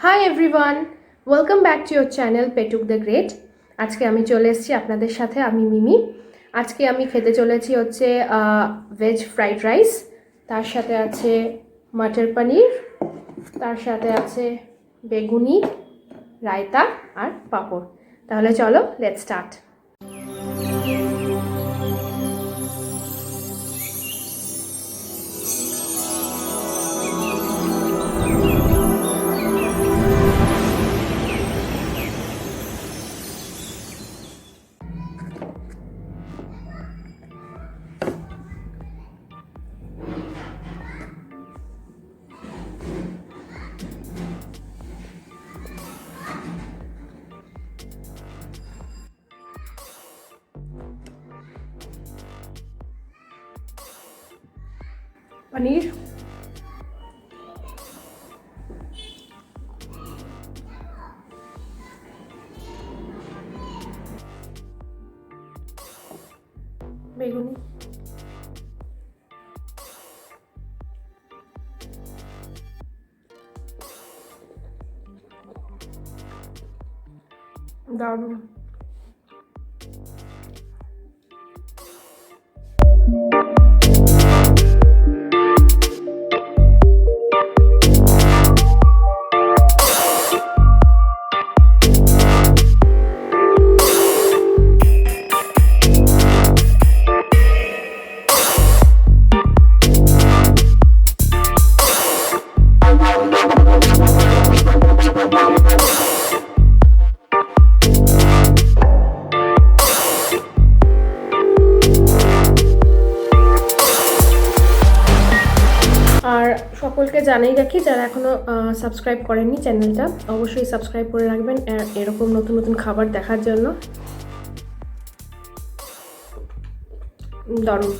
Hi everyone, welcome back to your channel Petuk-The Great. আজকে আমি চলে এসেছি আপনাদের সাথে, আমি মিমি। আজকে আমি খেতে চলেছি হচ্ছে ভেজ ফ্রাইড রাইস, তার সাথে আছে মটর পনির, তার সাথে আছে বেগুনি, রায়তা আর পাঁপড়। তাহলে চলো, লেটস স্টার্ট। पनीर, बेगुनी, दारू, আর সকলকে জানাই রাখি, যারা এখনো সাবস্ক্রাইব করেননি চ্যানেলটা, অবশ্যই সাবস্ক্রাইব করে রাখবেন এরকম নতুন নতুন খাবার দেখার জন্য। দারুণ।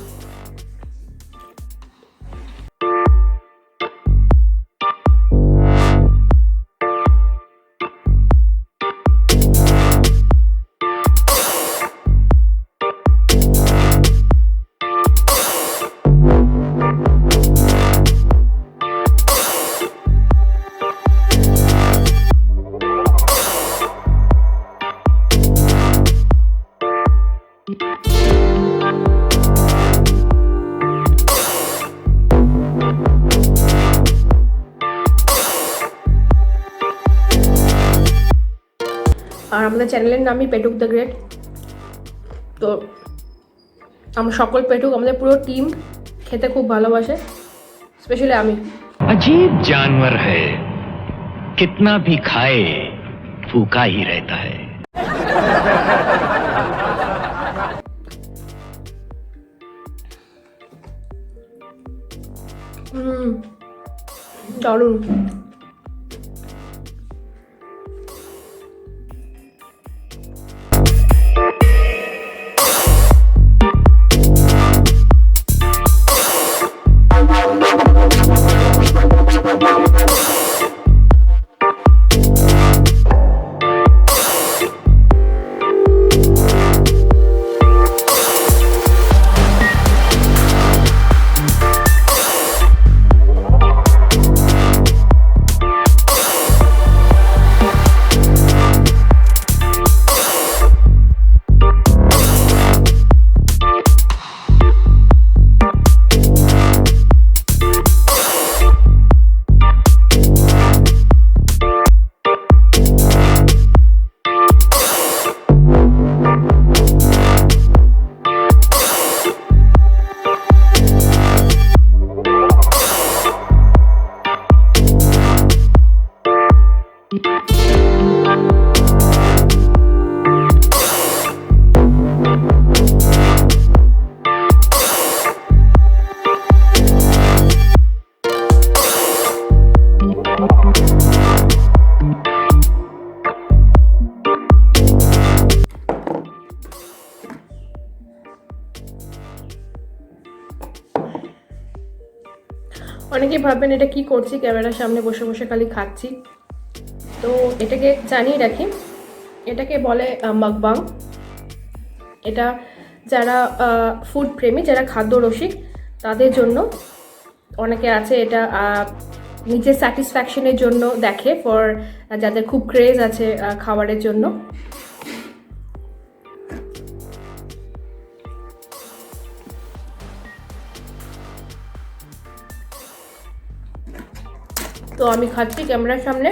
আর আমাদের চ্যানেলের নামই পেটুক-দ্য গ্রেট। তো আমরা সকল পেটুক, আমাদের পুরো টিম খেতে খুব ভালোবাসে, স্পেশালি আমি। अजीब जानवर है, कितना भी खाए भूखा ही रहता है। দারুণ। অনেকেই ভাববেন এটা কি করছি, ক্যামেরার সামনে বসে বসে খালি খাচ্ছি। তো এটাকে জানিয়ে রাখি, এটাকে বলে মাকবাং। এটা যারা ফুড প্রেমী, যারা খাদ্য রসিক, তাদের জন্য। অনেকে আছে এটা নিজের স্যাটিসফ্যাকশনের জন্য দেখে, ফর যাদের খুব ক্রেজ আছে খাবারের জন্য। তো আমি খাচ্ছি ক্যামেরার সামনে।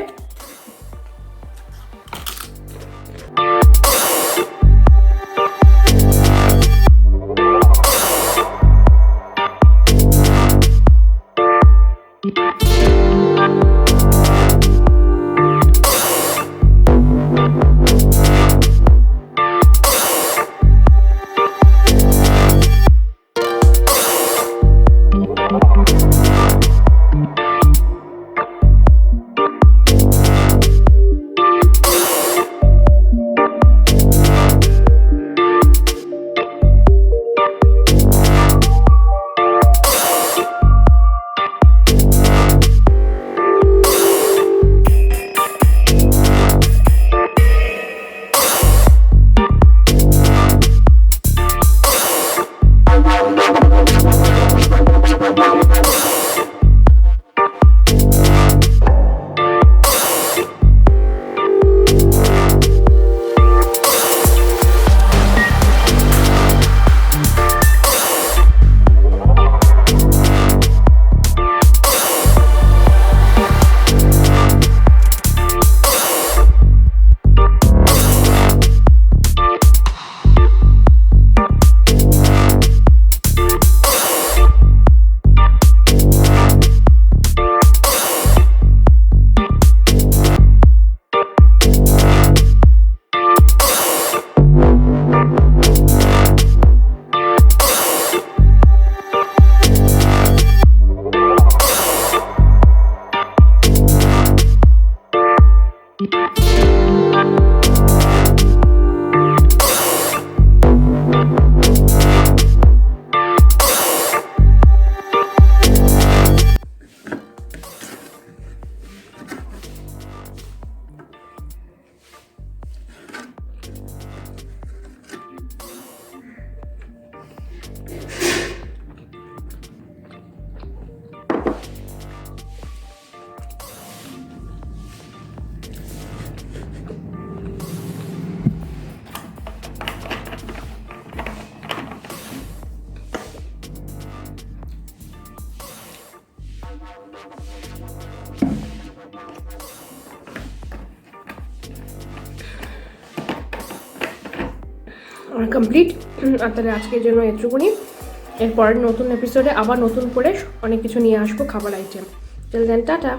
কমপ্লিট। আর তাহলে আজকের জন্য এটুকুনি। এরপরের নতুন এপিসোডে আবার নতুন করে অনেক কিছু নিয়ে আসবো খাবার আইটেম। Till then tata.